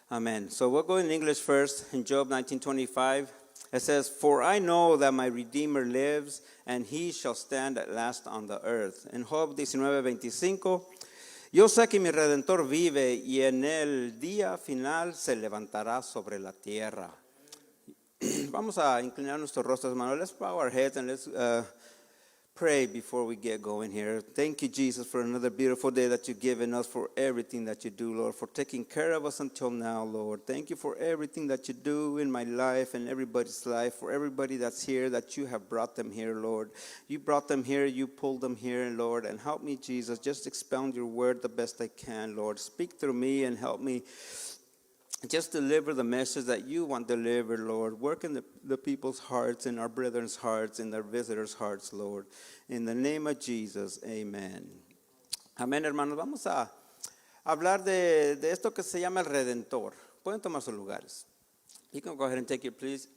Amen. So we'll go in English first. In Job 19:25, it says, "For I know that my Redeemer lives, and he shall stand at last on the earth." En Job 19:25, yo sé que mi Redentor vive y en el día final se levantará sobre la tierra. Vamos a inclinar nuestros rostros, hermanos. Let's bow our heads and let's pray before we get going here. Thank you, Jesus, for another beautiful day that you've given us, for everything that you do, Lord, for taking care of us until now, Lord. Thank you for everything that you do in my life and everybody's life, for everybody that's here, that you have brought them here, Lord. You brought them here, you pulled them here, Lord, and help me, Jesus, just expound your word the best I can, Lord. Speak through me and help me just deliver the message that you want delivered, Lord. Work in the people's hearts, in our brethren's hearts, in their visitors' hearts, Lord. In the name of Jesus, amen. Amén, hermanos. Vamos a hablar de esto que se llama el Redentor. Pueden tomar sus lugares. You can go ahead and take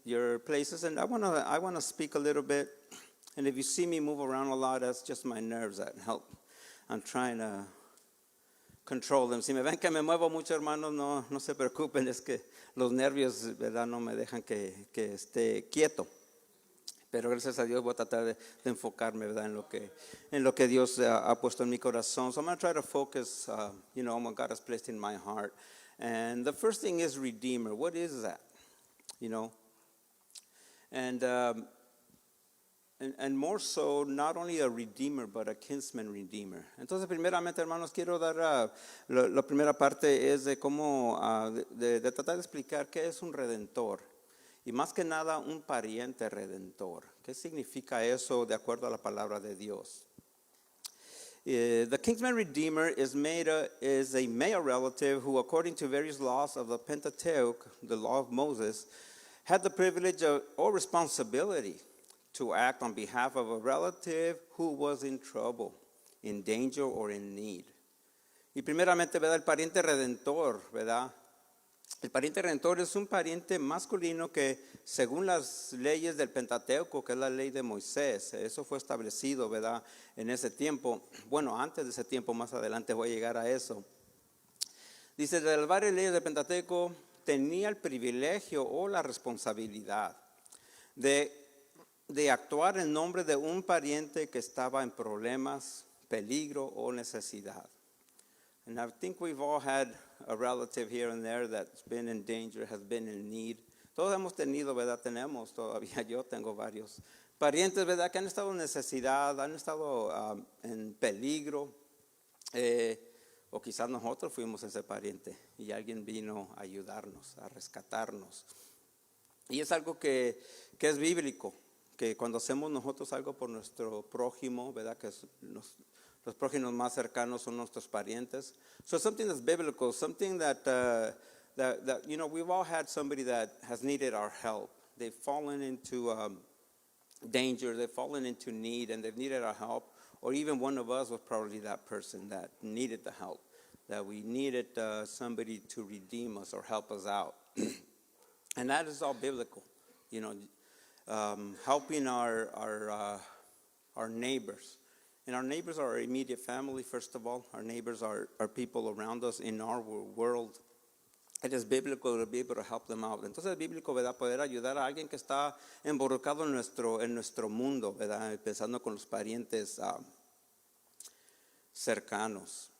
your places, and I want to speak a little bit. And if you see me move around a lot, that's just my nerves that help. I'm trying to control them. Si me ven que me muevo mucho, hermanos, no se preocupen, es que los nervios, ¿verdad?, no me dejan que esté quieto. Pero gracias a Dios voy a tratar de enfocarme, ¿verdad?, en lo que Dios ha puesto en mi corazón. So I'm going to try to focus, on what God has placed in my heart. And the first thing is Redeemer. What is that? And more so, not only a redeemer, but a kinsman redeemer. Entonces, primeramente, hermanos, quiero dar la primera parte es de cómo, de tratar de explicar qué es un redentor. Y más que nada, un pariente redentor. ¿Qué significa eso de acuerdo a la palabra de Dios? The kinsman redeemer is a male relative who, according to various laws of the Pentateuch, the law of Moses, had the privilege or responsibility to act on behalf of a relative who was in trouble, in danger, or in need. Y primeramente, ¿verdad?, el pariente redentor, ¿verdad? El pariente redentor es un pariente masculino que, según las leyes del Pentateuco, que es la ley de Moisés, eso fue establecido, ¿verdad?, en ese tiempo. Bueno, antes de ese tiempo, más adelante voy a llegar a eso. Dice, de las varias leyes del Pentateuco, tenía el privilegio o la responsabilidad de actuar en nombre de un pariente que estaba en problemas, peligro o necesidad. And I think we've all had a relative here and there that's been in danger, has been in need. Todos hemos tenido, ¿verdad? Tenemos todavía, yo tengo varios parientes, ¿verdad?, que han estado en necesidad, han estado en peligro, o quizás nosotros fuimos ese pariente y alguien vino a ayudarnos, a rescatarnos. Y es algo que es bíblico, que cuando hacemos nosotros algo por nuestro prójimo, ¿verdad?, que los prójimos más cercanos son nuestros parientes. So something that's biblical, something that we've all had somebody that has needed our help. They've fallen into danger, they've fallen into need, and they've needed our help. Or even one of us was probably that person that needed the help, that we needed somebody to redeem us or help us out. And that is all biblical, helping our neighbors. And our neighbors are our immediate family, first of all. Our neighbors are people around us in our world. It is biblical to be able to help them out. Entonces es bíblico, ¿verdad?, poder ayudar a alguien que está involucrado en nuestro mundo, ¿verdad?, empezando con los parientes cercanos.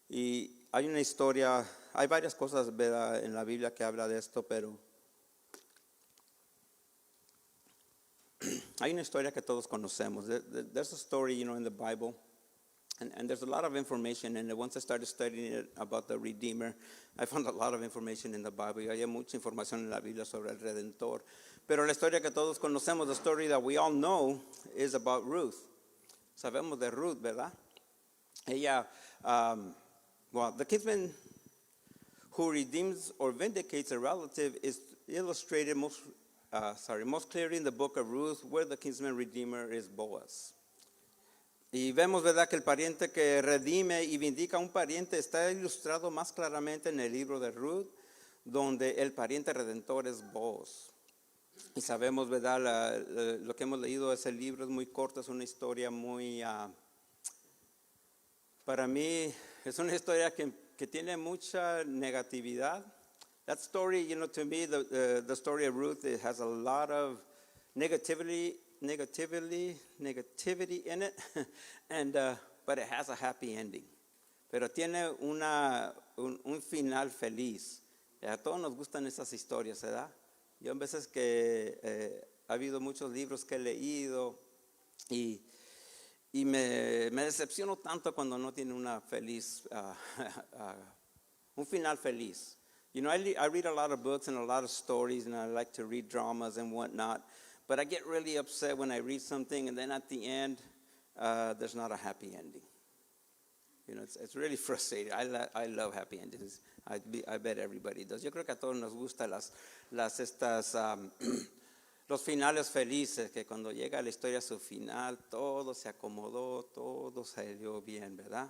Y hay una historia, hay varias cosas, ¿verdad?, en la Biblia que habla de esto, pero hay una historia que todos conocemos. There's a story, in the Bible, and there's a lot of information in it. Once I started studying it about the Redeemer, I found a lot of information in the Bible. Y hay mucha información en la Biblia sobre el Redentor. Pero la historia que todos conocemos, the story that we all know, is about Ruth. Sabemos de Ruth, ¿verdad? Ella, the kinsman who redeems or vindicates a relative is illustrated most clearly in the book of Ruth, where the kinsman redeemer is Boaz. Y vemos, ¿verdad?, que el pariente que redime y vindica a un pariente está ilustrado más claramente en el libro de Ruth, donde el pariente redentor es Boaz. Y sabemos, ¿verdad?, lo que hemos leído, ese libro es muy corto, es una historia muy, para mí, es una historia que que tiene mucha negatividad. That story, you know, to me, the story of Ruth, it has a lot of negativity in it, and but it has a happy ending. Pero tiene un final feliz. A todos nos gustan esas historias, ¿verdad? Yo en veces que ha habido muchos libros que he leído y me decepciono tanto cuando no tiene una feliz, un final feliz. You know, I read a lot of books and a lot of stories, and I like to read dramas and whatnot, but I get really upset when I read something and then at the end, there's not a happy ending. You know, it's really frustrating. I love happy endings. I bet everybody does. Yo creo que a todos nos gustan los finales felices, que cuando llega la historia a su final, todo se acomodó, todo salió bien, ¿verdad?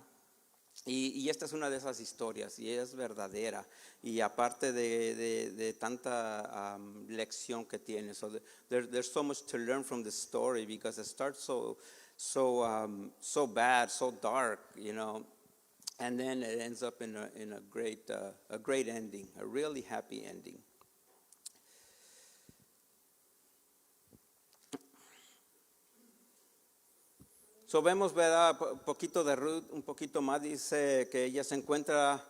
Y esta es una de esas historias, y es verdadera. Y aparte de tanta lección que tiene, so there's so much to learn from the story, because it starts so bad, so dark, you know, and then it ends up in a great ending, a really happy ending. So vemos, ¿verdad? Un poquito de Ruth, un poquito más, dice que ella se encuentra,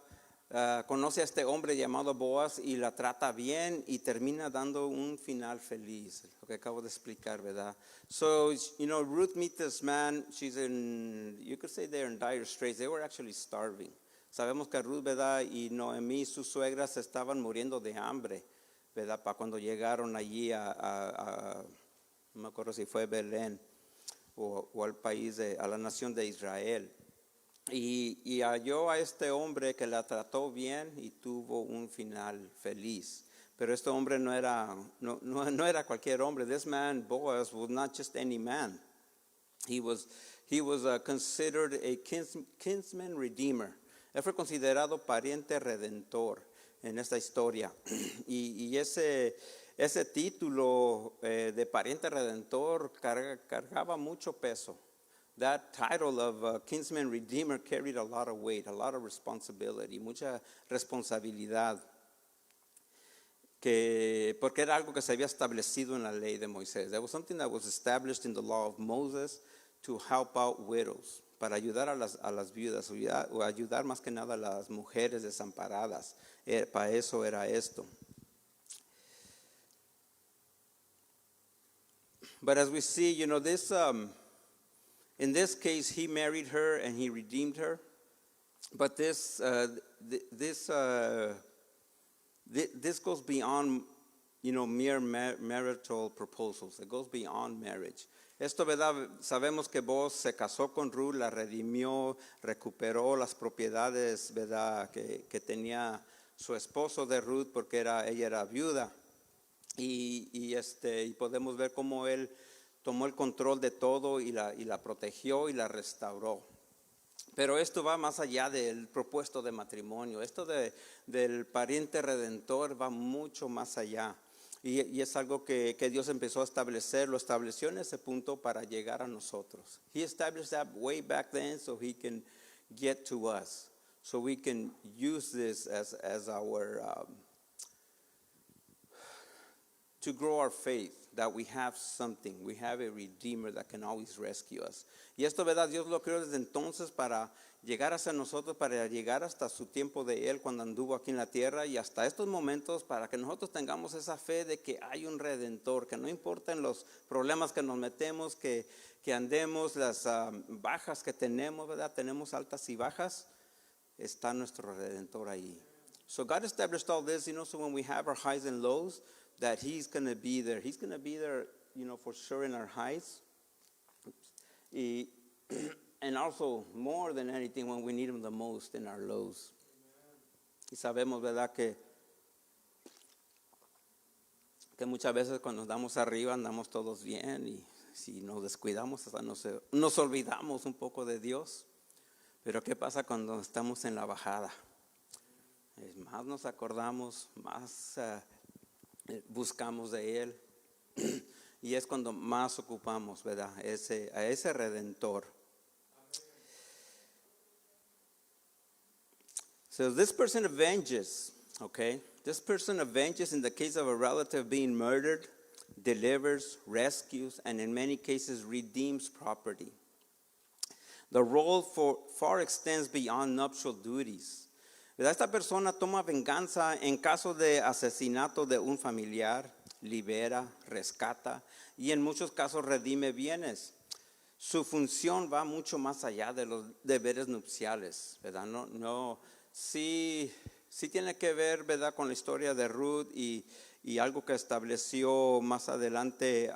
conoce a este hombre llamado Boaz y la trata bien y termina dando un final feliz, lo que acabo de explicar, ¿verdad? So, you know, Ruth meets this man, you could say they're in dire straits, they were actually starving. Sabemos que Ruth, ¿verdad? Y Noemí, sus suegras, estaban muriendo de hambre, ¿verdad? Para cuando llegaron allí no me acuerdo si fue Belén o al país, a la nación de Israel. Y halló a este hombre que la trató bien y tuvo un final feliz. Pero este hombre no era cualquier hombre. This man, Boaz, was not just any man. He was considered a kinsman redeemer. Él fue considerado pariente redentor en esta historia. Y ese título de pariente redentor cargaba mucho peso. That title of kinsman redeemer carried a lot of weight, a lot of responsibility, mucha responsabilidad, porque era algo que se había establecido en la ley de Moisés. There was something that was established in the law of Moses to help out widows, para ayudar a las viudas, o ayudar más que nada a las mujeres desamparadas. Para eso era esto. But as we see, you know, this in this case, he married her and he redeemed her. But this goes beyond, you know, mere marital proposals. It goes beyond marriage. Esto, ¿verdad? Sabemos que Boaz se casó con Ruth, la redimió, recuperó las propiedades, ¿verdad? Que tenía su esposo de Ruth, porque ella era viuda. Y podemos ver cómo él tomó el control de todo y la protegió y la restauró. Pero esto va más allá del propuesto de matrimonio. Esto del pariente redentor va mucho más allá. Y es algo que Dios empezó a establecer, lo estableció en ese punto para llegar a nosotros. He established that way back then so he can get to us. So we can use this as our to grow our faith, that we have something, we have a redeemer that can always rescue us. Y esto, ¿verdad? Dios lo creó desde entonces para llegar hacia nosotros, para llegar hasta su tiempo de Él cuando anduvo aquí en la tierra, y hasta estos momentos para que nosotros tengamos esa fe de que hay un redentor, que no importan los problemas que nos metemos, que andemos, las bajas que tenemos, ¿verdad? Tenemos altas y bajas, está nuestro redentor ahí. So God established all this, you know, so when we have our highs and lows, that he's going to be there. He's going to be there, you know, for sure in our highs. And also, more than anything, when we need him the most, in our lows. Y sabemos, ¿verdad?, que muchas veces cuando andamos arriba andamos todos bien, y si nos descuidamos hasta nos olvidamos un poco de Dios. Pero ¿qué pasa cuando estamos en la bajada? Más nos acordamos, más buscamos de Él, y es cuando más ocupamos, ¿verdad?, a ese redentor. So this person avenges, okay? This person avenges in the case of a relative being murdered, delivers, rescues, and in many cases redeems property. The role far extends beyond nuptial duties. Esta persona toma venganza en caso de asesinato de un familiar, libera, rescata y en muchos casos redime bienes. Su función va mucho más allá de los deberes nupciales, ¿verdad? Sí tiene que ver, ¿verdad?, con la historia de Ruth y algo que estableció más adelante.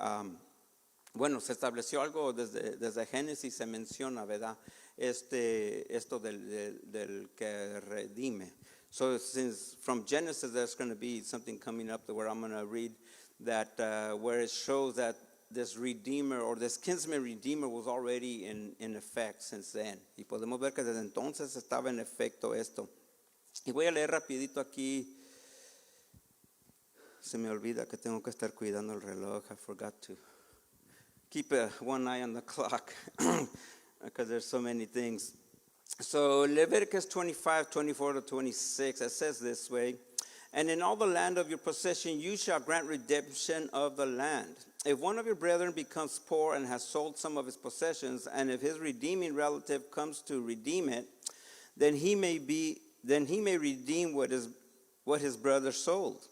Se estableció algo desde Génesis, se menciona, ¿verdad? Esto del que redime. So since from Genesis there's going to be something coming up where I'm going to read that where it shows that this redeemer or this kinsman redeemer was already in effect since then. Y podemos ver que desde entonces estaba en efecto esto. Y voy a leer rapidito aquí. Se me olvida que tengo que estar cuidando el reloj. I forgot to keep one eye on the clock because there's so many things. So Leviticus 25:24-26, it says this way, and in all the land of your possession you shall grant redemption of the land. If one of your brethren becomes poor and has sold some of his possessions, and if his redeeming relative comes to redeem it, then he may redeem what his brother sold.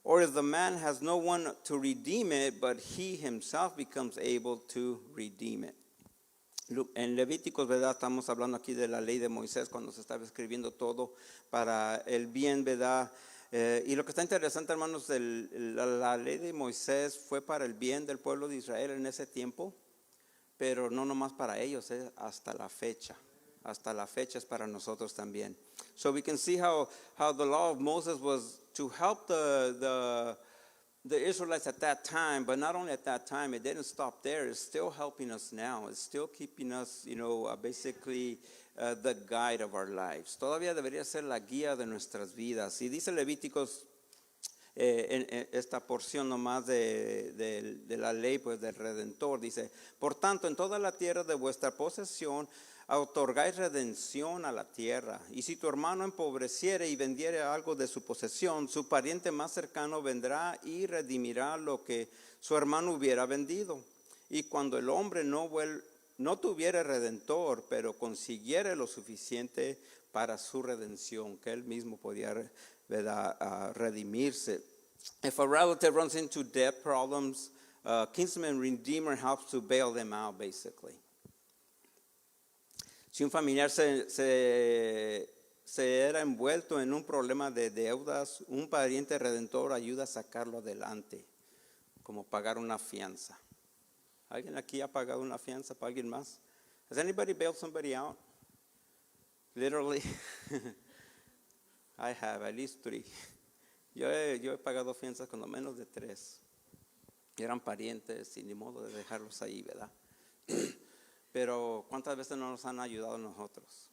Or if the man has no one to redeem it, but he himself becomes able to redeem it. En Levíticos, ¿verdad? Estamos hablando aquí de la ley de Moisés cuando se estaba escribiendo todo para el bien, ¿verdad? Y lo que está interesante, hermanos, la ley de Moisés fue para el bien del pueblo de Israel en ese tiempo, pero no nomás para ellos, hasta la fecha. Hasta la fecha es para nosotros también. So we can see how the law of Moses was to help the Israelites at that time, but not only at that time, it didn't stop there. It's still helping us now. It's still keeping us, basically the guide of our lives. Todavía debería ser la guía de nuestras vidas. Y dice Levíticos, en esta porción nomás de la ley, pues del Redentor, dice, por tanto, en toda la tierra de vuestra posesión, otorgáis redención a la tierra. Y si tu hermano empobreciere y vendiere algo de su posesión, su pariente más cercano vendrá y redimirá lo que su hermano hubiera vendido. Y cuando el hombre no tuviere redentor, pero consiguiere lo suficiente para su redención, que él mismo podía, ¿verdad?, redimirse. If a relative runs into debt problems, kinsman redeemer helps to bail them out, basically. Si un familiar se era envuelto en un problema de deudas, un pariente redentor ayuda a sacarlo adelante, como pagar una fianza. ¿Alguien aquí ha pagado una fianza para alguien más? Has anybody bailed somebody out? Literally? I have, at least 3. Yo he pagado fianzas con lo menos de 3. Eran parientes y ni modo de dejarlos ahí, ¿verdad? Pero ¿cuántas veces no nos han ayudado a nosotros?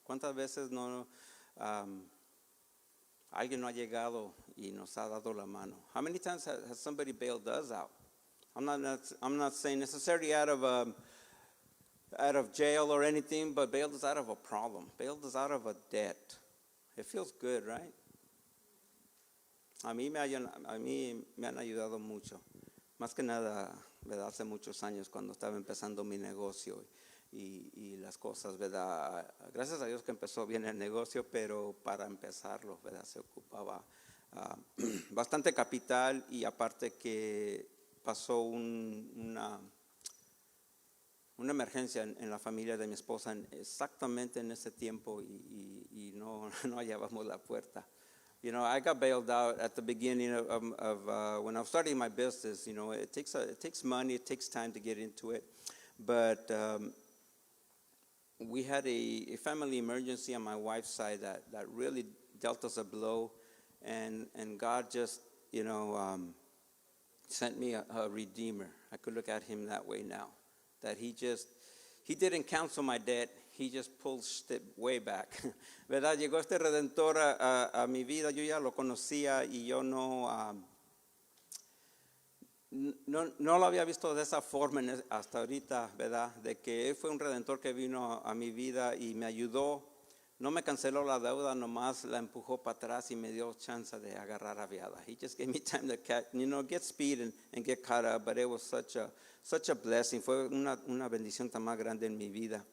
¿Cuántas veces alguien no ha llegado y nos ha dado la mano? How many times has somebody bailed us out? I'm not saying necessarily out of jail or anything, but bailed us out of a problem, bailed us out of a debt. It feels good, right? A mí me han ayudado mucho. Más que nada, ¿verdad? Hace muchos años cuando estaba empezando mi negocio y las cosas, ¿verdad? Gracias a Dios que empezó bien el negocio, pero para empezarlo, ¿verdad?, se ocupaba bastante capital y aparte que pasó una emergencia en la familia de mi esposa exactamente en ese tiempo y no hallábamos la puerta. I got bailed out at the beginning of when I was starting my business. It takes money, it takes time to get into it. But we had a family emergency on my wife's side that really dealt us a blow. And God just, sent me a redeemer. I could look at him that way now. That he didn't cancel my debt. He just pulls it way back. ¿Verdad? Llegó este redentor a mi vida. Yo ya lo conocía y yo no lo había visto de esa forma hasta ahorita, ¿verdad? De que él fue un redentor que vino a mi vida y me ayudó no me canceló la deuda, nomás la empujó para atrás y me dio chance de agarrar aviada. He just gave me time to get speed and get caught up, but it was such a blessing. Fue una bendición tan más grande en mi vida.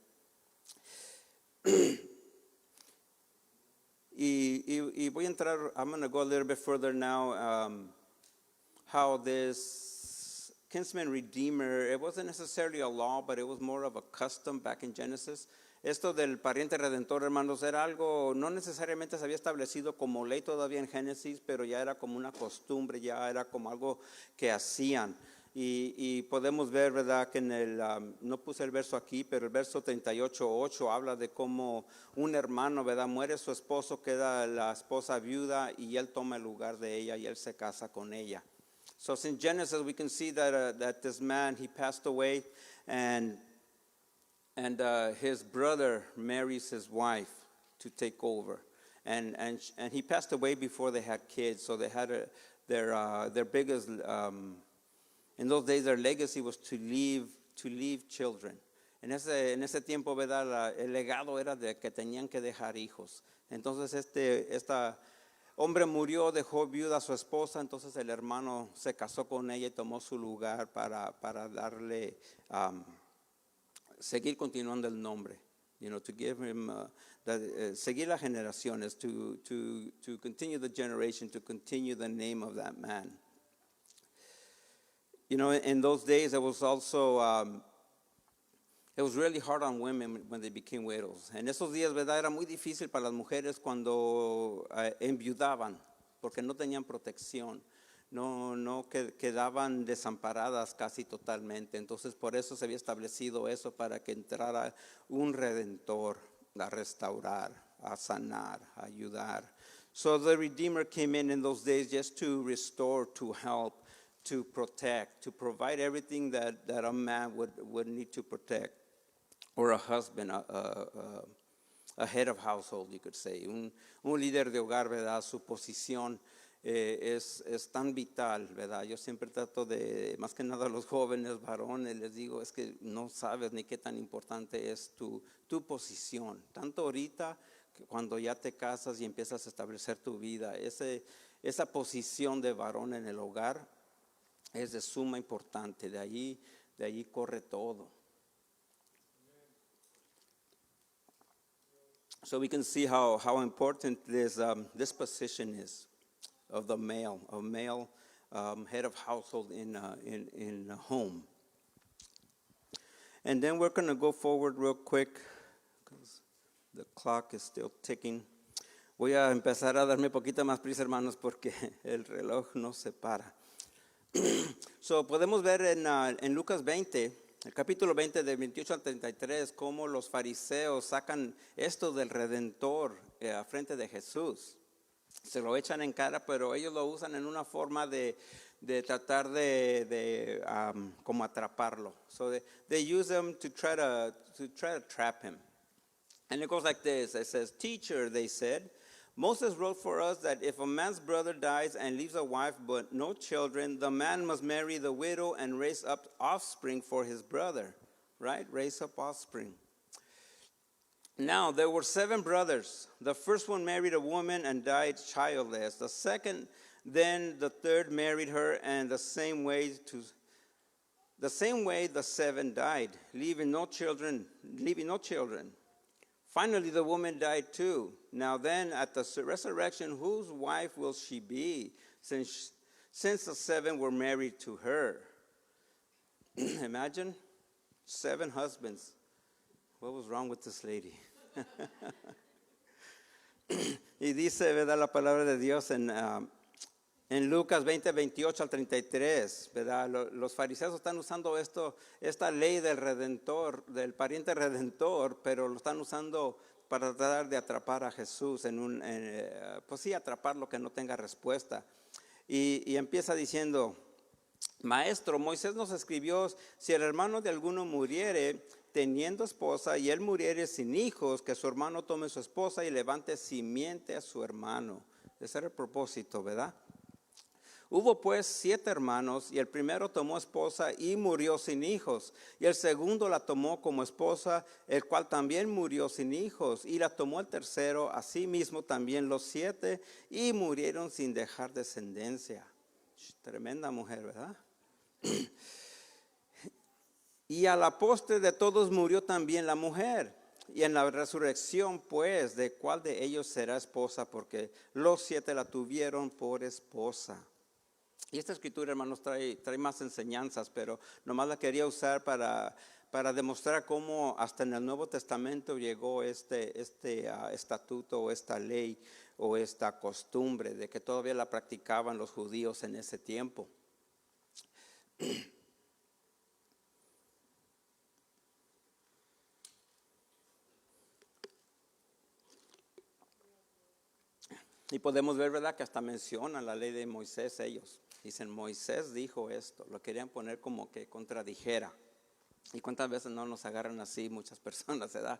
y voy a entrar, I'm going to go a little bit further now, how this kinsman redeemer, it wasn't necessarily a law, but it was more of a custom back in Genesis. Esto del pariente redentor, hermanos, era algo, no necesariamente se había establecido como ley todavía en Génesis, pero ya era como una costumbre, ya era como algo que hacían. Y podemos ver, ¿verdad?, que en el, no puse el verso aquí, pero el verso 38:8 habla de cómo un hermano, ¿verdad?, muere su esposo, queda la esposa viuda y él toma el lugar de ella y él se casa con ella. So in Genesis we can see that this man, he passed away, and his brother marries his wife to take over, and he passed away before they had kids. So they had their biggest in those days their legacy was to leave children. En ese tiempo, ¿verdad?, el legado era de que tenían que dejar hijos. Entonces esta hombre murió, dejó viuda a su esposa, entonces el hermano se casó con ella y tomó su lugar para darle seguir continuando el nombre, to give him, seguir las generaciones, to continue the generation, to continue the name of that man. In those days, it was also, it was really hard on women when they became widows. En esos días, ¿verdad?, era muy difícil para las mujeres cuando enviudaban, porque no tenían protección. No quedaban desamparadas casi totalmente. Entonces por eso se había establecido eso, para que entrara un redentor a restaurar, a sanar, a ayudar. So the Redeemer came in those days just to restore, to help, to protect, to provide everything that a man would need to protect, or a husband, a head of household, you could say. Un líder de hogar, ¿verdad? Su posición es tan vital, ¿verdad? Yo siempre trato de, más que nada a los jóvenes varones, les digo, es que no sabes ni qué tan importante es tu posición. Tanto ahorita, que cuando ya te casas y empiezas a establecer tu vida, esa posición de varón en el hogar es de suma importante. De allí corre todo. So we can see how important this position is of the male head of household in a home. And then we're going to go forward real quick because the clock is still ticking. Voy a empezar a darme poquita más prisa, hermanos, porque el reloj no se para. So podemos ver en Lucas 20, el capítulo 20 de 28 al 33, cómo los fariseos sacan esto del Redentor a frente de Jesús. Se lo echan en cara, pero ellos lo usan en una forma de tratar de como atraparlo. So they use them to try to trap him. And it goes like this. It says, "Teacher," they said, "Moses wrote for us that if a man's brother dies and leaves a wife but no children, the man must marry the widow and raise up offspring for his brother." Right? Raise up offspring. Now, there were 7 brothers. The first one married a woman and died childless. The second, then the third married her, and the same way the 7 died, leaving no children. Finally, the woman died too. Now then, at the resurrection, whose wife will she be, since the 7 were married to her? Imagine 7 husbands. What was wrong with this lady? Y dice, ¿verdad?, la palabra de Dios en Lucas 20, 28 al 33, ¿verdad? Los fariseos están usando esta ley del redentor, del pariente redentor, pero lo están usando para tratar de atrapar a Jesús pues sí, atraparlo, que no tenga respuesta. Y empieza diciendo, "Maestro, Moisés nos escribió, si el hermano de alguno muriere teniendo esposa y él muriere sin hijos, que su hermano tome su esposa y levante simiente a su hermano." Ese era el propósito, ¿verdad? Hubo pues 7 hermanos, y el primero tomó esposa y murió sin hijos. Y el segundo la tomó como esposa, el cual también murió sin hijos. Y la tomó el tercero, asimismo también los 7, y murieron sin dejar descendencia. Tremenda mujer, ¿verdad? Y a la postre de todos murió también la mujer. Y en la resurrección, pues, ¿de cuál de ellos será esposa? Porque los 7 la tuvieron por esposa. Y esta escritura, hermanos, trae más enseñanzas, pero nomás la quería usar para demostrar cómo hasta en el Nuevo Testamento llegó este estatuto o esta ley o esta costumbre de que todavía la practicaban los judíos en ese tiempo. Y podemos ver, ¿verdad?, que hasta mencionan la ley de Moisés ellos. Dicen, Moisés dijo esto, lo querían poner como que contradijera. Y cuántas veces no nos agarran así muchas personas, ¿verdad?,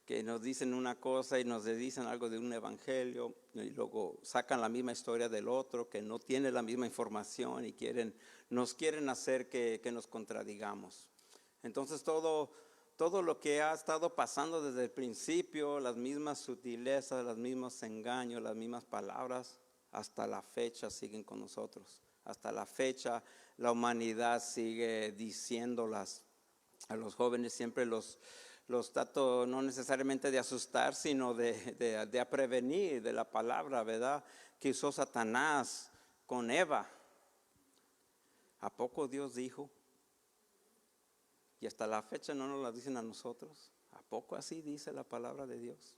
que nos dicen una cosa y nos dicen algo de un evangelio y luego sacan la misma historia del otro que no tiene la misma información y nos quieren hacer que nos contradigamos. Entonces todo lo que ha estado pasando desde el principio, las mismas sutilezas, los mismos engaños, las mismas palabras, hasta la fecha siguen con nosotros. Hasta la fecha la humanidad sigue diciéndolas a los jóvenes, siempre los trato no necesariamente de asustar, sino de prevenir de la palabra, ¿verdad?, que usó Satanás con Eva. ¿A poco Dios dijo? Y hasta la fecha no nos la dicen a nosotros. ¿A poco así dice la palabra de Dios?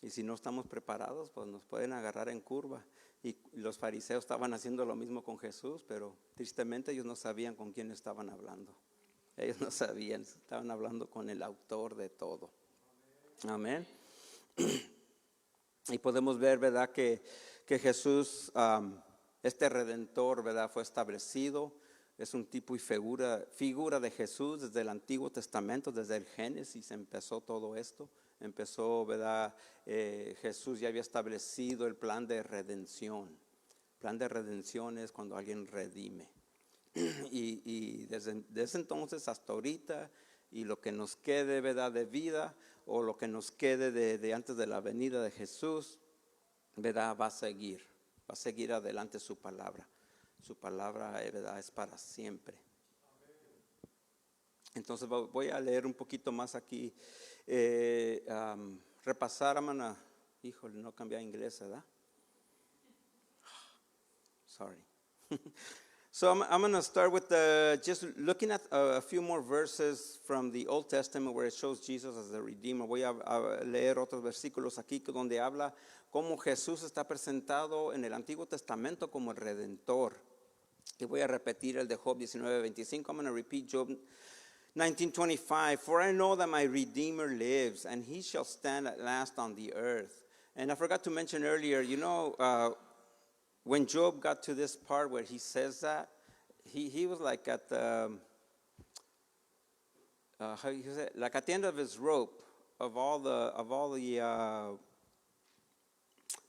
Y si no estamos preparados, pues nos pueden agarrar en curva. Y los fariseos estaban haciendo lo mismo con Jesús, pero tristemente ellos no sabían con quién estaban hablando. Ellos no sabían, estaban hablando con el autor de todo. Amén. Y podemos ver, ¿verdad?, que Jesús, este Redentor, ¿verdad?, fue establecido. Es un tipo y figura de Jesús desde el Antiguo Testamento, desde el Génesis empezó todo esto. Empezó, ¿verdad? Jesús ya había establecido el plan de redención. El plan de redención es cuando alguien redime. Y desde entonces hasta ahorita, y lo que nos quede, ¿verdad?, de vida, o lo que nos quede de antes de la venida de Jesús, ¿verdad?, va a seguir adelante su palabra. Su palabra, ¿verdad?, es para siempre. Entonces voy a leer un poquito más aquí, repasar, hermana. Híjole, no cambié a inglés, ¿verdad? Sorry. So I'm going to start with just looking at a few more verses from the Old Testament where it shows Jesus as the Redeemer. Voy a leer otros versículos aquí donde habla cómo Jesús está presentado en el Antiguo Testamento como el Redentor. Y voy a repetir el de Job 19:25. I'm going to repeat Job 19:25. For I know that my Redeemer lives, and he shall stand at last on the earth. And I forgot to mention earlier, when Job got to this part where he says that, he was like at the, like at the end of his rope of all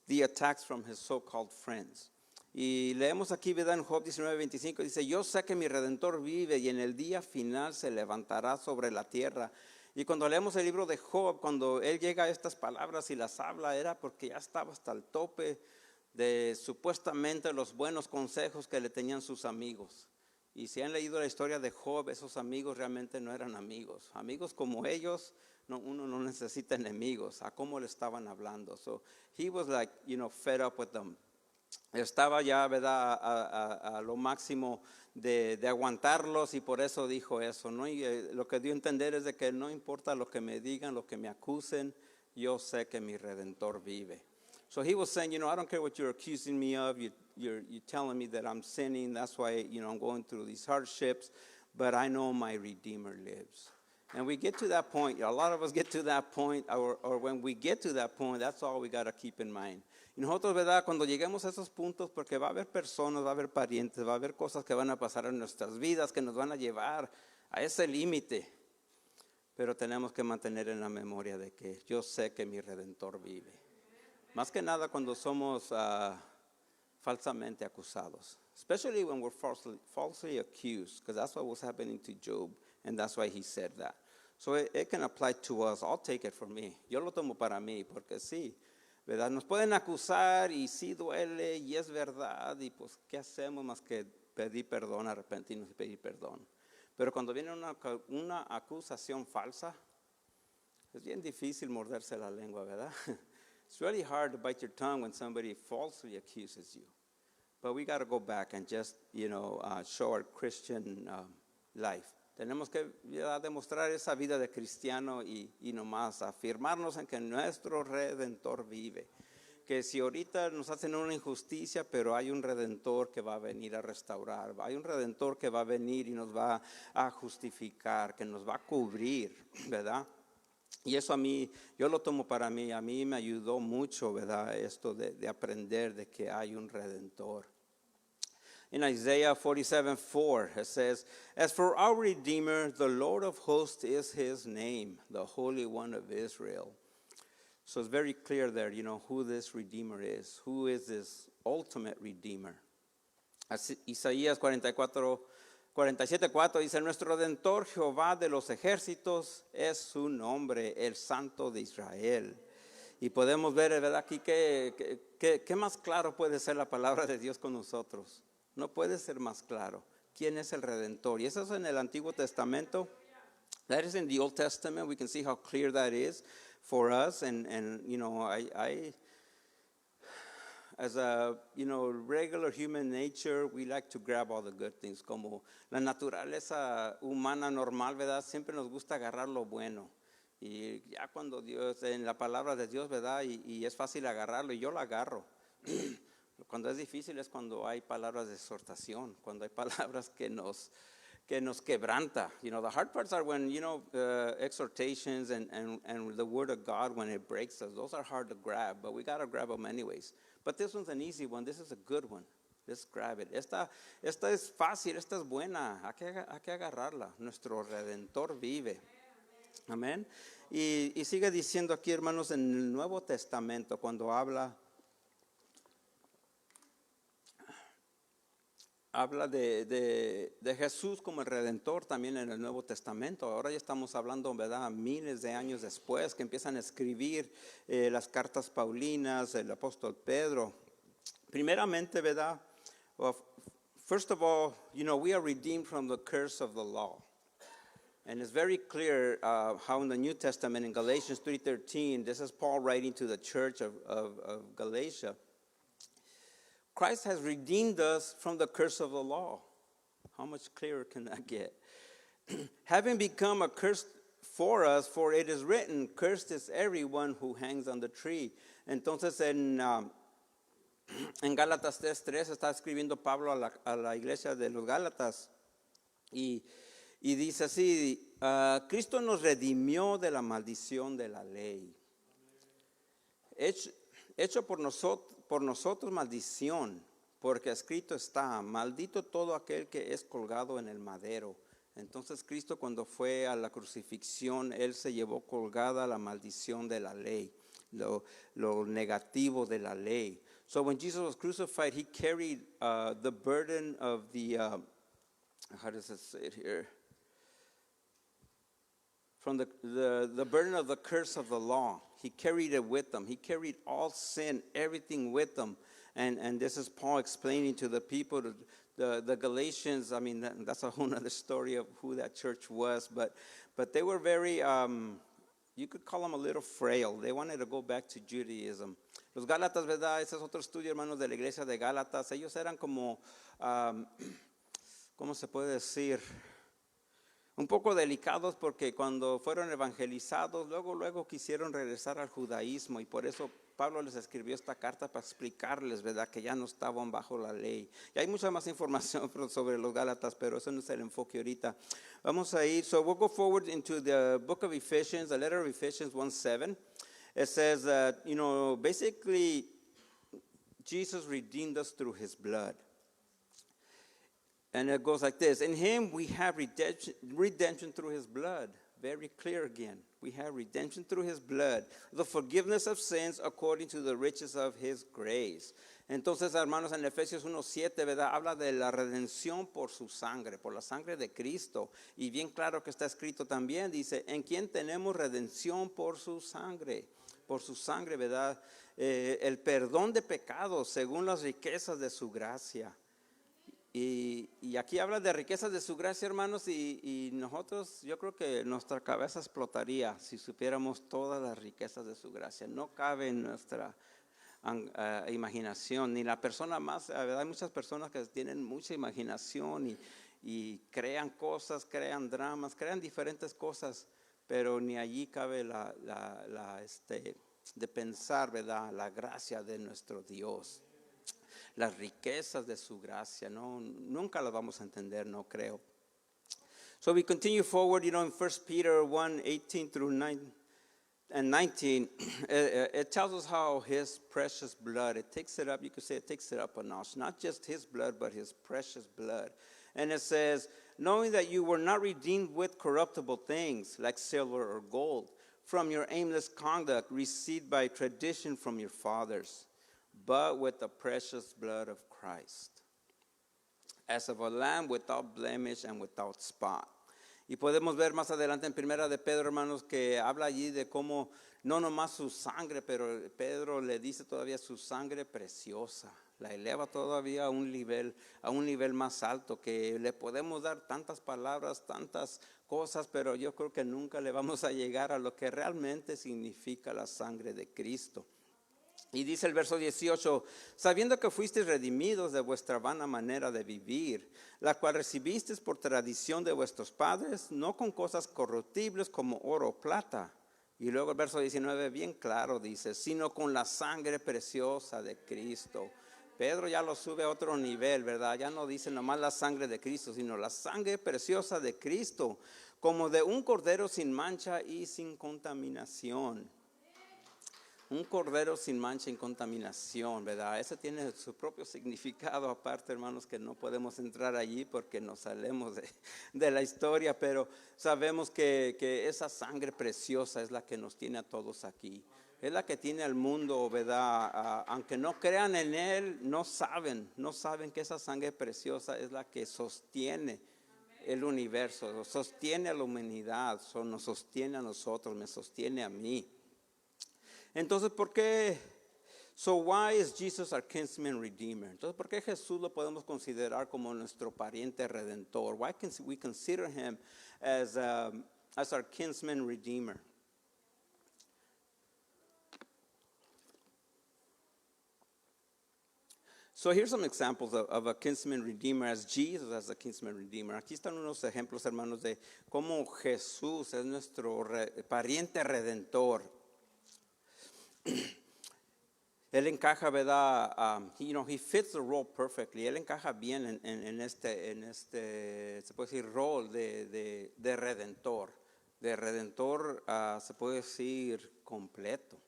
the attacks from his so-called friends. Y leemos aquí, ¿verdad?, en Job 19:25, dice, yo sé que mi Redentor vive y en el día final se levantará sobre la tierra. Y cuando leemos el libro de Job, cuando él llega a estas palabras y las habla, era porque ya estaba hasta el tope de supuestamente los buenos consejos que le tenían sus amigos. Y si han leído la historia de Job, esos amigos realmente no eran amigos. Amigos como ellos, uno no necesita enemigos. A cómo le estaban hablando. So he was like, fed up with them. Estaba ya, ¿verdad?, a lo máximo de aguantarlos, y por eso dijo eso, ¿no? Y lo que dio a entender es de que no importa lo que me digan, lo que me acusen, yo sé que mi Redentor vive. So he was saying, I don't care what you're accusing me of. You're telling me that I'm sinning. That's why, I'm going through these hardships. But I know my Redeemer lives. And we get to that point. A lot of us get to that point. Or when we get to that point, that's all we got to keep in mind. Y nosotros, ¿verdad?, cuando lleguemos a esos puntos, porque va a haber personas, va a haber parientes, va a haber cosas que van a pasar en nuestras vidas que nos van a llevar a ese límite. Pero tenemos que mantener en la memoria de que yo sé que mi Redentor vive. Más que nada cuando somos falsamente acusados. especially when we're falsely accused, because that's what was happening to Job, and that's why he said that. So it can apply to us. I'll take it for me. Yo lo tomo para mí, porque sí, ¿verdad? Nos pueden acusar y sí duele y es verdad, y pues, ¿qué hacemos más que pedir perdón, arrepentirnos y pedir perdón? Pero cuando viene una acusación falsa, es bien difícil morderse la lengua, ¿verdad? It's really hard to bite your tongue when somebody falsely accuses you. But we got to go back and just, show our Christian life. Tenemos que demostrar esa vida de cristiano y nomás afirmarnos en que nuestro Redentor vive. Que si ahorita nos hacen una injusticia, pero hay un Redentor que va a venir a restaurar, hay un Redentor que va a venir y nos va a justificar, que nos va a cubrir, ¿verdad? Y eso a mí, yo lo tomo para mí, a mí me ayudó mucho, ¿verdad? Esto de aprender de que hay un Redentor. In Isaiah 47:4, it says, "As for our Redeemer, the Lord of hosts is his name, the Holy One of Israel." So it's very clear there, who this Redeemer is. Who is this ultimate Redeemer? Isaías 47:4 dice, "Nuestro Redentor Jehová de los ejércitos es su nombre, el Santo de Israel." Y podemos ver, ¿verdad? Aquí ¿qué más claro puede ser la palabra de Dios con nosotros? No puede ser más claro. ¿Quién es el Redentor? Y eso es en el Antiguo Testamento. That is in the Old Testament. We can see how clear that is for us. And I as a, regular human nature, we like to grab all the good things. Como la naturaleza humana normal, ¿verdad? Siempre nos gusta agarrar lo bueno. Y ya cuando Dios, en la palabra de Dios, ¿verdad? Y es fácil agarrarlo, y yo lo agarro. Cuando es difícil es cuando hay palabras de exhortación, cuando hay palabras que nos quebranta. The hard parts are when, exhortations and the word of God, when it breaks us. Those are hard to grab, but we got to grab them anyways. But this one's an easy one. This is a good one. Let's grab it. Esta es fácil, esta es buena. Hay que agarrarla. Nuestro Redentor vive. Amén. Y sigue diciendo aquí, hermanos, en el Nuevo Testamento, cuando habla de Jesús como el Redentor también en el Nuevo Testamento. Ahora ya estamos hablando, ¿verdad?, miles de años después, que empiezan a escribir las cartas paulinas, el apóstol Pedro. Primeramente, ¿verdad? Well, first of all, we are redeemed from the curse of the law. And it's very clear how in the New Testament, in Galatians 3:13, this is Paul writing to the church of Galatia. Christ has redeemed us from the curse of the law. How much clearer can that get? Having become a curse for us, for it is written, "Cursed is everyone who hangs on the tree." Entonces en Gálatas 3:3 está escribiendo Pablo a la iglesia de los Gálatas y dice así, Cristo nos redimió de la maldición de la ley. Hecho por nosotros maldición, porque escrito está, maldito todo aquel que es colgado en el madero. Entonces Cristo, cuando fue a la crucifixión, Él se llevó colgada la maldición de la ley, lo negativo de la ley. So when Jesus was crucified, He carried the burden of the, how does it say it here? From the burden of the curse of the law. He carried it with him. He carried all sin, everything with him. And this is Paul explaining to the people, the Galatians. I mean, that's a whole other story of who that church was. But they were very, you could call them a little frail. They wanted to go back to Judaism. Los Gálatas, ¿verdad? Ese es otro estudio, hermanos, de la iglesia de Gálatas. Ellos eran como, ¿cómo se puede decir? Un poco delicados porque cuando fueron evangelizados, luego quisieron regresar al judaísmo y por eso Pablo les escribió esta carta para explicarles, ¿verdad?, que ya no estaban bajo la ley. Y hay mucha más información sobre los Gálatas, pero eso no es el enfoque ahorita. Vamos a ir, so we'll go forward into the book of Ephesians, the letter of Ephesians 1:7. It says that, basically Jesus redeemed us through his blood. And it goes like this. In him we have redemption through his blood. Very clear again. We have redemption through his blood. The forgiveness of sins according to the riches of his grace. Entonces, hermanos, en Efesios 1:7, ¿verdad? Habla de la redención por su sangre, por la sangre de Cristo. Y bien claro que está escrito también, dice, en quien tenemos redención por su sangre, ¿verdad? El perdón de pecados según las riquezas de su gracia. Y aquí habla de riquezas de su gracia, hermanos, y nosotros, yo creo que nuestra cabeza explotaría si supiéramos todas las riquezas de su gracia. No cabe en nuestra imaginación, ni la persona más, hay muchas personas que tienen mucha imaginación y crean cosas, crean dramas, crean diferentes cosas, pero ni allí cabe de pensar, ¿verdad? La gracia de nuestro Dios, las riquezas de su gracia, no, nunca las vamos a entender, no creo. So we continue forward, in 1 Peter 1:18 through 9 and 19, it tells us how his precious blood, it takes it up, you could say it takes it up a notch. Not just his blood, but his precious blood. And it says, knowing that you were not redeemed with corruptible things like silver or gold from your aimless conduct received by tradition from your fathers, but with the precious blood of Christ, as of a lamb without blemish and without spot. Y podemos ver más adelante en Primera de Pedro, hermanos, que habla allí de cómo no nomás su sangre, pero Pedro le dice todavía su sangre preciosa, la eleva todavía a un nivel más alto, que le podemos dar tantas palabras, tantas cosas, pero yo creo que nunca le vamos a llegar a lo que realmente significa la sangre de Cristo. Y dice el verso 18, sabiendo que fuisteis redimidos de vuestra vana manera de vivir, la cual recibisteis por tradición de vuestros padres, no con cosas corruptibles como oro o plata. Y luego el verso 19 bien claro dice, sino con la sangre preciosa de Cristo. Pedro ya lo sube a otro nivel, ¿verdad? Ya no dice nomás la sangre de Cristo, sino la sangre preciosa de Cristo, como de un cordero sin mancha y sin contaminación. Un cordero sin mancha y contaminación, ¿verdad? Ese tiene su propio significado aparte, hermanos, que no podemos entrar allí porque nos salemos de la historia, pero sabemos que esa sangre preciosa es la que nos tiene a todos aquí. Es la que tiene al mundo, ¿verdad? Aunque no crean en Él, no saben que esa sangre preciosa es la que sostiene el universo, sostiene a la humanidad, nos sostiene a nosotros, me sostiene a mí. Entonces, ¿por qué? So why is Jesus our kinsman redeemer? Entonces, ¿por qué Jesús lo podemos considerar como nuestro pariente redentor? Why can we consider him as our kinsman redeemer? So here's some examples of a kinsman redeemer as Jesus as a kinsman redeemer. Aquí están unos ejemplos, hermanos, de cómo Jesús es nuestro pariente redentor. Él encaja, ¿verdad? He fits the role perfectly. Él encaja bien en este, se puede decir, rol de redentor. De redentor, se puede decir, completo.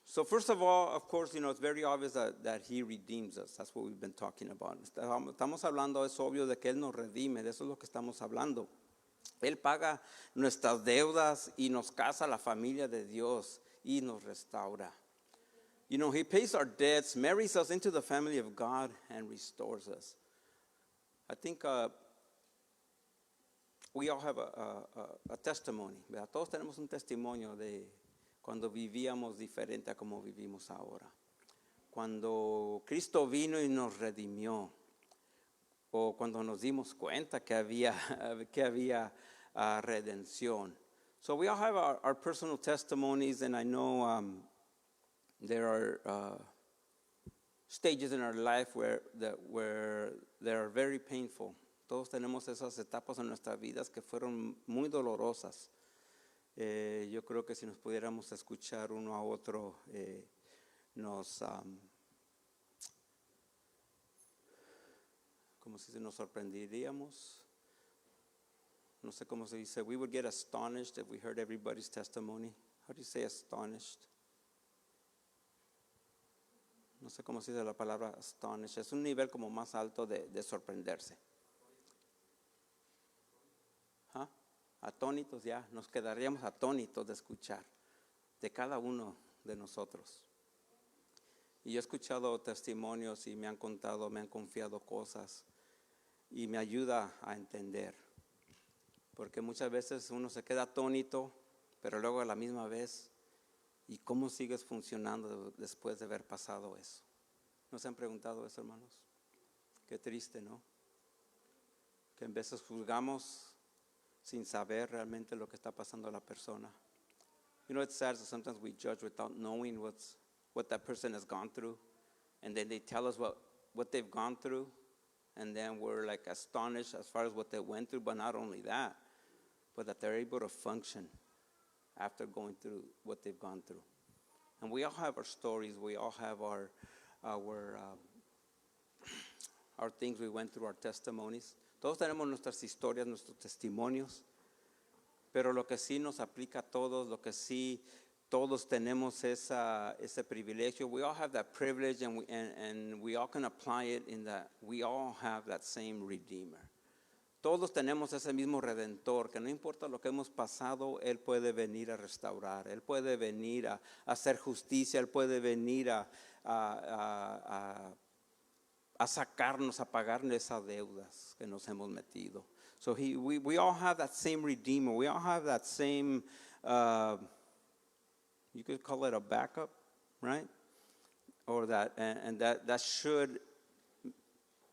So first of all, of course, it's very obvious that he redeems us. That's what we've been talking about. Estamos hablando, es obvio de que Él nos redime. De eso es lo que estamos hablando. Él paga nuestras deudas y nos casa a la familia de Dios y nos restaura. He pays our debts, marries us into the family of God, and restores us. I think we all have a testimony, ¿verdad? Todos tenemos un testimonio de cuando vivíamos diferente a como vivimos ahora. Cuando Cristo vino y nos redimió. O cuando nos dimos cuenta que había redención. So we all have our personal testimonies, and I know there are stages in our life where they are very painful. Todos tenemos esas etapas en nuestras vidas que fueron muy dolorosas. Yo creo que si nos pudiéramos escuchar uno a otro, como si nos sorprenderíamos. No sé cómo se dice. We would get astonished if we heard everybody's testimony. How do you say astonished? No sé cómo se dice la palabra astonished. Es un nivel como más alto de sorprenderse. Atónitos, ya. Nos quedaríamos atónitos de escuchar de cada uno de nosotros. Y yo he escuchado testimonios y me han contado, me han confiado cosas y me ayuda a entender. Porque muchas veces uno se queda atónito, pero luego a la misma vez, ¿y cómo sigues funcionando después de haber pasado eso? ¿No se han preguntado eso, hermanos? Qué triste, ¿no? Que en veces juzgamos sin saber realmente lo que está pasando a la persona. You know, it's sad that sometimes we judge without knowing what that person has gone through. And then they tell us what they've gone through. And then we're like astonished as far as what they went through. But not only that, but that they're able to function after going through what they've gone through. And we all have our stories. We all have our things we went through, our testimonies. Todos tenemos nuestras historias, nuestros testimonios. Pero lo que sí nos aplica a todos, lo que sí todos tenemos ese privilegio. We all have that privilege, and we all can apply it in that we all have that same Redeemer. Todos tenemos ese mismo Redentor, que no importa lo que hemos pasado, Él puede venir a restaurar, Él puede venir a hacer justicia, Él puede venir a sacarnos, a pagar esas deudas que nos hemos metido. So we all have that same Redeemer. We all have that same, you could call it a backup, right? Or that, and that should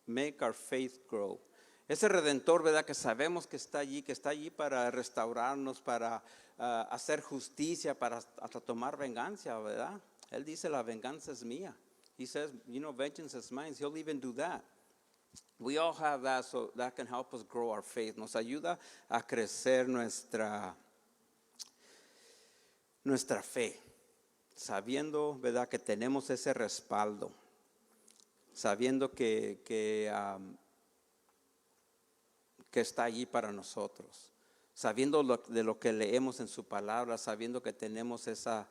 make our faith grow. Ese Redentor, ¿verdad? Que sabemos que está allí para restaurarnos, para hacer justicia, para hasta tomar venganza, ¿verdad? Él dice, la venganza es mía. He says, you know, vengeance is mine. He'll even do that. We all have that, so that can help us grow our faith. Nos ayuda a crecer nuestra fe, sabiendo, ¿verdad?, que tenemos ese respaldo, sabiendo que está allí para nosotros, sabiendo de lo que leemos en su palabra, sabiendo que tenemos esa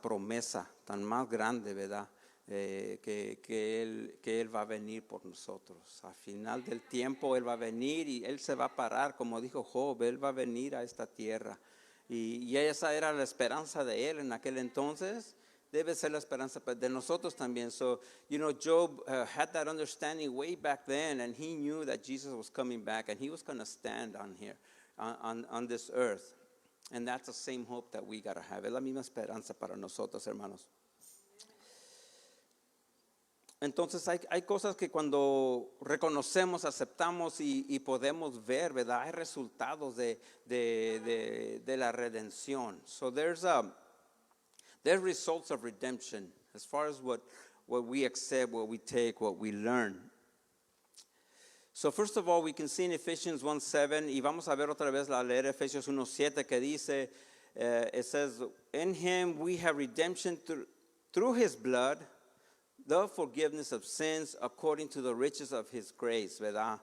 promesa tan más grande, ¿verdad?, que él va a venir por nosotros. Al final del tiempo Él va a venir y Él se va a parar, como dijo Job, Él va a venir a esta tierra. Y esa era la esperanza de Él en aquel entonces. Debe ser la esperanza de nosotros también. So, you know, Job had that understanding way back then, and he knew that Jesus was coming back and He was going to stand on here, on this earth. And that's the same hope that we got to have. Es la misma esperanza para nosotros, hermanos. Entonces hay cosas que cuando reconocemos, aceptamos y podemos ver, ¿verdad? Hay resultados de la redención. So there's results of redemption as far as what we accept, what we take, what we learn. So first of all, we can see in Ephesians 1:7, y vamos a ver otra vez a leer Efesios 1:7 que dice, it says, in Him we have redemption through His blood, the forgiveness of sins according to the riches of His grace, ¿verdad?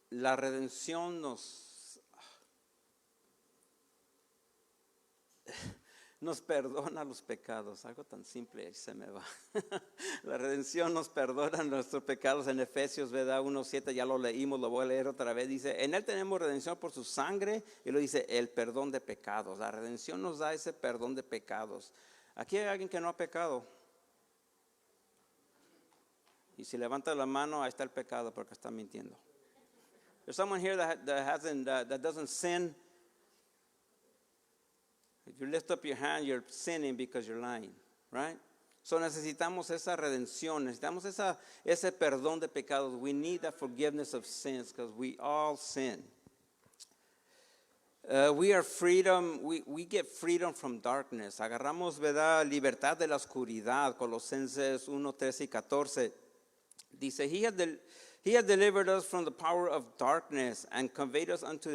La redención nos perdona los pecados. Algo tan simple y se me va. La redención nos perdona nuestros pecados en Efesios, ¿verdad? 1:7, ya lo leímos, lo voy a leer otra vez. Dice, en Él tenemos redención por su sangre, y lo dice, el perdón de pecados. La redención nos da ese perdón de pecados. Aquí hay alguien que no ha pecado. Y si levanta la mano, ahí está el pecado porque está mintiendo. There's someone here that doesn't sin. If you lift up your hand, you're sinning because you're lying, right? So necesitamos esa redención, necesitamos ese perdón de pecados. We need that forgiveness of sins because we all sin. We are freedom, we get freedom from darkness. Agarramos, ¿verdad?, libertad de la oscuridad. Colosenses 1:13 y 14. Dice, He had delivered us from the power of darkness and conveyed us into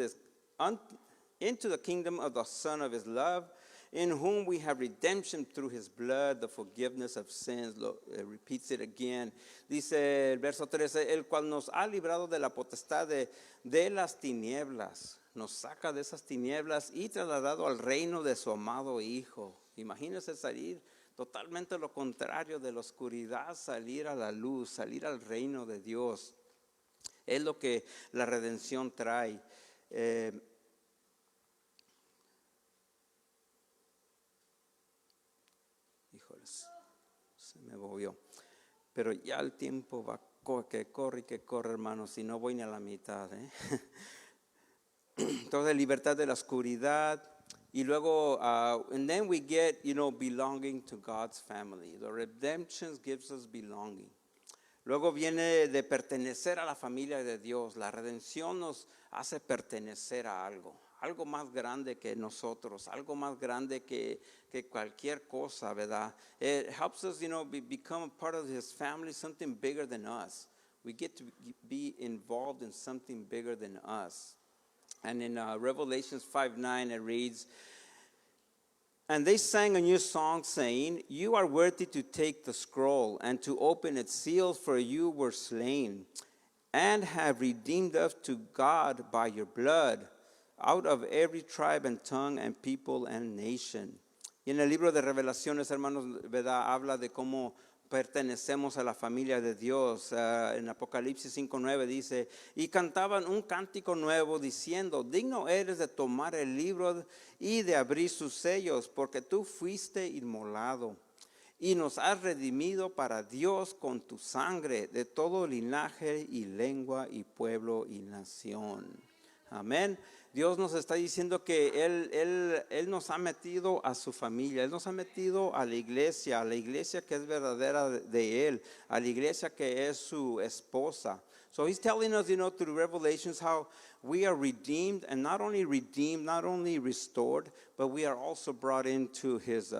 the kingdom of the Son of His love, in whom we have redemption through His blood, the forgiveness of sins. Repeats it again. Dice el verso 13, el cual nos ha librado de la potestad de las tinieblas. Nos saca de esas tinieblas y trasladado al reino de su amado Hijo. Imagínense salir totalmente lo contrario de la oscuridad, salir a la luz, salir al reino de Dios. Es lo que la redención trae. híjoles, se me movió. Pero ya el tiempo va que corre, hermanos, y no voy ni a la mitad. Entonces, libertad de la oscuridad. Y luego, and then we get, belonging to God's family. The redemption gives us belonging. Luego viene de pertenecer a la familia de Dios. La redención nos hace pertenecer a algo más grande que nosotros, algo más grande que cualquier cosa, ¿verdad? It helps us, become a part of His family, something bigger than us. We get to be involved in something bigger than us. And in Revelations 5:9 it reads, "And they sang a new song, saying, 'You are worthy to take the scroll and to open its seals, for you were slain, and have redeemed us to God by your blood, out of every tribe and tongue and people and nation.'" Y en el libro de Revelaciones, hermanos, ¿verdad? Habla de cómo pertenecemos a la familia de Dios. En Apocalipsis 5:9 dice, y cantaban un cántico nuevo diciendo, digno eres de tomar el libro y de abrir sus sellos, porque tú fuiste inmolado y nos has redimido para Dios con tu sangre de todo linaje y lengua y pueblo y nación. Amén. Dios nos está diciendo que Él nos ha metido a su familia, Él nos ha metido a la iglesia que es verdadera de Él, a la iglesia que es su esposa. So He's telling us, through Revelations how we are redeemed, and not only redeemed, not only restored, but we are also brought into His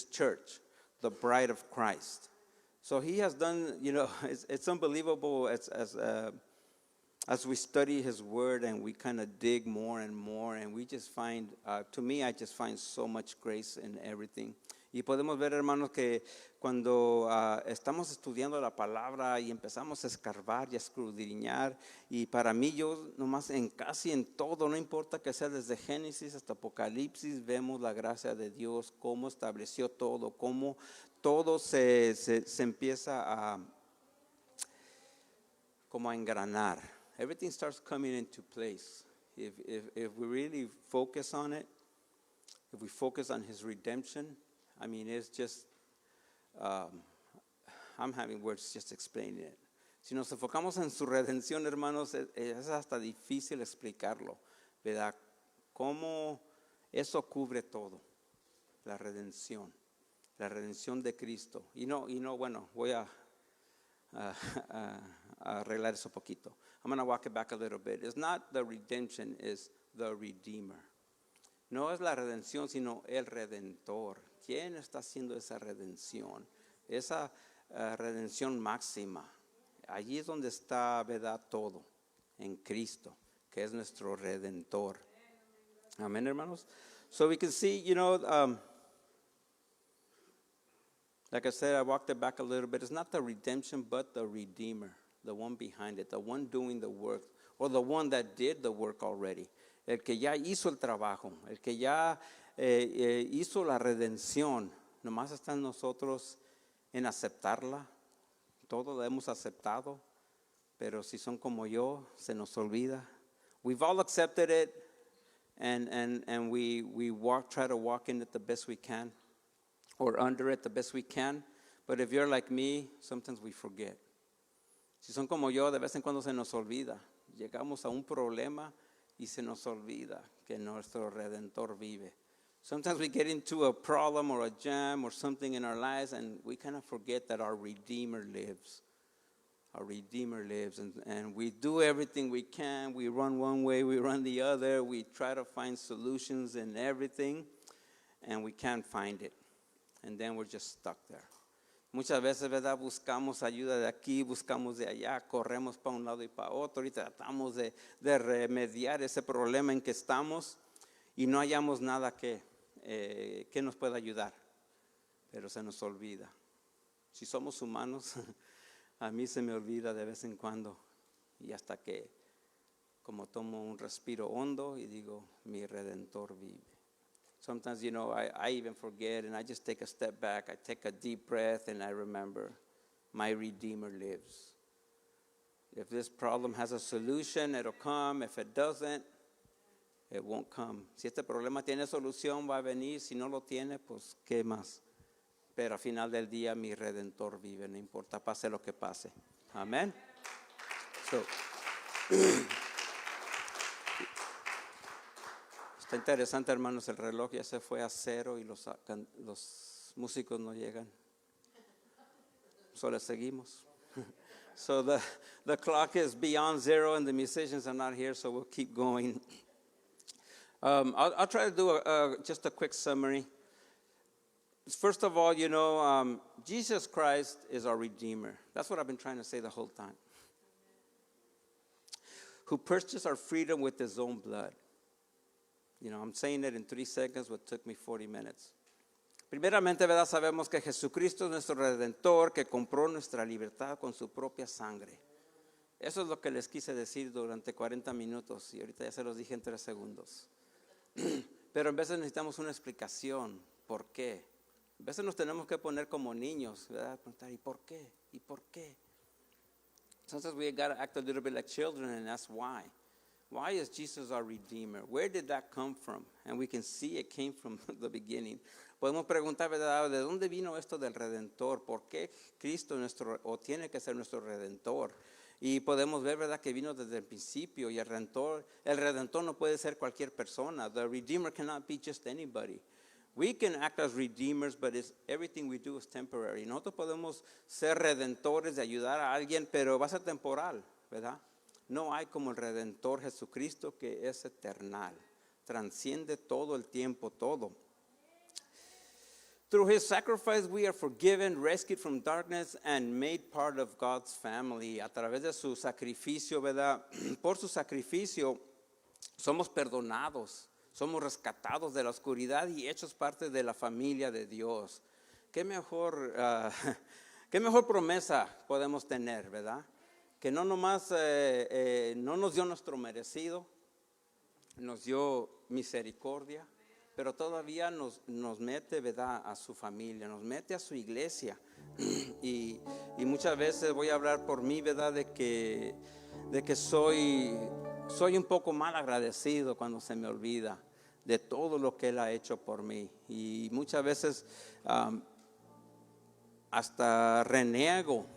church, the bride of Christ. So He has done, it's unbelievable as we study His Word and we kind of dig more and more, and we just find, to me, I just find so much grace in everything. Y podemos ver, hermanos, que cuando estamos estudiando la palabra y empezamos a escarbar y a escudriñar, y para mí yo nomás casi en todo, no importa que sea desde Génesis hasta Apocalipsis, vemos la gracia de Dios, cómo estableció todo, cómo todo se empieza a engranar. Everything starts coming into place. If we really focus on it, if we focus on His redemption, I mean, it's just, I'm having words just explaining it. Si nos enfocamos en su redención, hermanos, es hasta difícil explicarlo, ¿verdad? Cómo eso cubre todo, la redención de Cristo. Y no, bueno, voy a arreglar eso poquito. I'm going to walk it back a little bit. It's not the redemption, it's the Redeemer. No es la redención, sino el Redentor. ¿Quién está haciendo esa redención? Esa redención máxima. Allí es donde está, ¿verdad? Todo, en Cristo, que es nuestro Redentor. Amén, hermanos. So we can see, like I said, I walked it back a little bit. It's not the redemption, but the Redeemer, the one behind it, the one doing the work, or the one that did the work already. El que ya hizo el trabajo, el que ya hizo la redención. Nomás está en nosotros en aceptarla. Todo lo hemos aceptado, pero si son como yo, se nos olvida. We've all accepted it, and we try to walk in it the best we can, or under it the best we can. But if you're like me, sometimes we forget. Si son como yo, de vez en cuando se nos olvida. Llegamos a un problema y se nos olvida que nuestro Redentor vive. Sometimes we get into a problem or a jam or something in our lives, and we kind of forget that our Redeemer lives. Our Redeemer lives, and we do everything we can. We run one way, we run the other. We try to find solutions in everything, and we can't find it. And then we're just stuck there. Muchas veces, ¿verdad? Buscamos ayuda de aquí, buscamos de allá, corremos para un lado y para otro y tratamos de remediar ese problema en que estamos y no hallamos nada que nos pueda ayudar, pero se nos olvida. Si somos humanos, a mí se me olvida de vez en cuando y hasta que como tomo un respiro hondo y digo, mi Redentor vive. Sometimes, I even forget, and I just take a step back. I take a deep breath, and I remember my Redeemer lives. If this problem has a solution, it'll come. If it doesn't, it won't come. Si este problema tiene solución, va a venir. Si no lo tiene, pues, ¿qué más? pero al final del día mi Redentor vive, no importa, pase lo que pase. Amén. So, está interesante, hermanos, el reloj ya se fue a 0 y los músicos no llegan. Solo seguimos. So the clock is beyond 0 and the musicians are not here, so we'll keep going. I'll try to do just a quick summary. First of all, Jesus Christ is our Redeemer. That's what I've been trying to say the whole time. Who purchased our freedom with his own blood. I'm saying it in 3 seconds, what took me 40 minutes. Primeramente, ¿verdad? Sabemos que Jesucristo es nuestro Redentor, que compró nuestra libertad con su propia sangre. Eso es lo que les quise decir durante 40 minutos y ahorita ya se los dije en 3 segundos. Pero a veces necesitamos una explicación. ¿Por qué? A veces nos tenemos que poner como niños, ¿verdad? Preguntar, ¿y por qué? ¿Y por qué? Sometimes we got to act a little bit like children and ask why. Why is Jesus our Redeemer? Where did that come from? And we can see it came from the beginning. Podemos preguntar, ¿verdad? ¿De dónde vino esto del Redentor? ¿Por qué Cristo tiene que ser nuestro Redentor? Y podemos ver, ¿verdad? Que vino desde el principio y el Redentor no puede ser cualquier persona. The Redeemer cannot be just anybody. We can act as redeemers, but everything we do is temporary. Nosotros podemos ser redentores de ayudar a alguien, pero va a ser temporal, ¿verdad? No hay como el Redentor Jesucristo que es eternal. Transciende todo el tiempo, todo. Through his sacrifice we are forgiven, rescued from darkness and made part of God's family. A través de su sacrificio, ¿verdad? Por su sacrificio somos perdonados, somos rescatados de la oscuridad y hechos parte de la familia de Dios. Qué mejor promesa podemos tener, ¿verdad? Que no nomás no nos dio nuestro merecido, nos dio misericordia, pero todavía nos mete, ¿verdad?, a su familia, nos mete a su iglesia. Y muchas veces voy a hablar por mí, ¿verdad?, de que soy un poco mal agradecido cuando se me olvida de todo lo que Él ha hecho por mí. Y muchas veces hasta reniego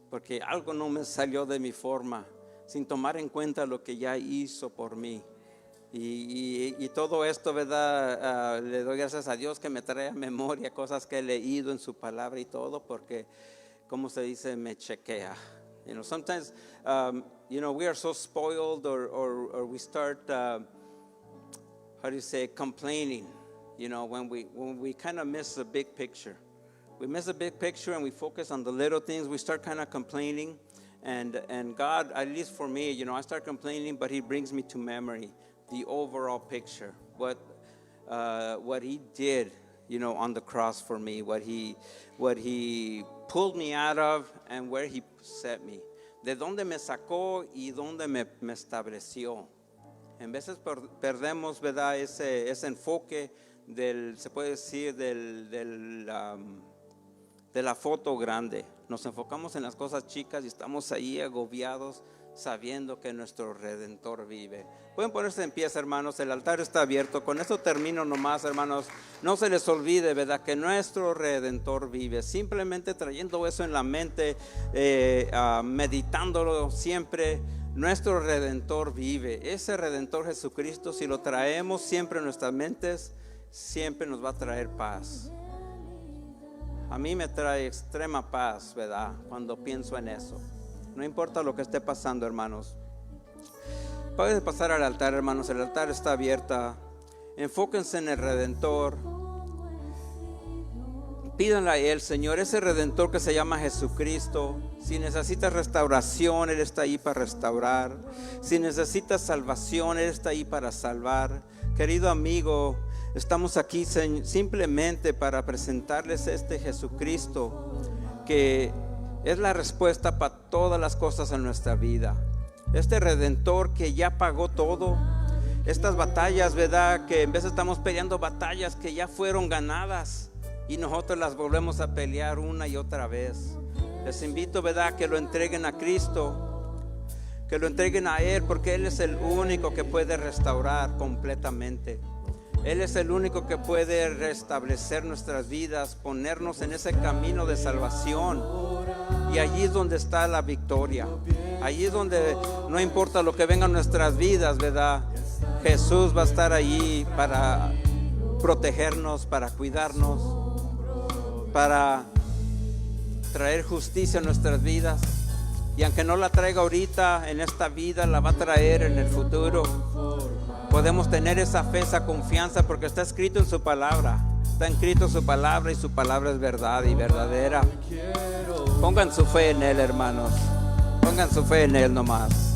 porque algo no me salió de mi forma, sin tomar en cuenta lo que ya hizo por mí. Y todo esto, ¿verdad? Le doy gracias a Dios que me trae a memoria cosas que he leído en su palabra y todo, porque, como se dice, me chequea. Sometimes, we are so spoiled or we start, complaining, when we kind of miss the big picture. We miss the big picture and we focus on the little things. We start kind of complaining, and God, at least for me, I start complaining, but He brings me to memory the overall picture, what He did, on the cross for me, what He pulled me out of, and where He set me, de donde me sacó y donde me estableció. En veces perdemos, ¿verdad?, ese enfoque se puede decir, de la foto grande. Nos enfocamos en las cosas chicas y estamos ahí agobiados sabiendo que nuestro Redentor vive. Pueden ponerse en pie, hermanos, el altar está abierto. Con esto termino nomás, hermanos. No se les olvide, ¿verdad?, que nuestro Redentor vive. Simplemente trayendo eso en la mente, meditándolo siempre. Nuestro Redentor vive. Ese Redentor Jesucristo, si lo traemos siempre en nuestras mentes, siempre nos va a traer paz. A mí me trae extrema paz, ¿verdad?, cuando pienso en eso. No importa lo que esté pasando, hermanos. Pueden pasar al altar, hermanos. El altar está abierto. Enfóquense en el Redentor. Pídanle a Él, Señor, ese Redentor que se llama Jesucristo. Si necesitas restauración, Él está ahí para restaurar. Si necesitas salvación, Él está ahí para salvar. Querido amigo, estamos aquí simplemente para presentarles este Jesucristo que es la respuesta para todas las cosas en nuestra vida. Este Redentor que ya pagó todo. Estas batallas, ¿verdad?, que en vez estamos peleando batallas que ya fueron ganadas y nosotros las volvemos a pelear una y otra vez. Les invito, ¿verdad?, que lo entreguen a Cristo, que lo entreguen a Él, porque Él es el único que puede restaurar completamente. Él es el único que puede restablecer nuestras vidas, ponernos en ese camino de salvación. Y allí es donde está la victoria. Allí es donde no importa lo que venga en nuestras vidas, ¿verdad? Jesús va a estar allí para protegernos, para cuidarnos, para traer justicia a nuestras vidas. Y aunque no la traiga ahorita en esta vida, la va a traer en el futuro. Podemos tener esa fe, esa confianza, porque está escrito en su palabra. Está escrito en su palabra y su palabra es verdad y verdadera. Pongan su fe en Él, hermanos. Pongan su fe en Él nomás.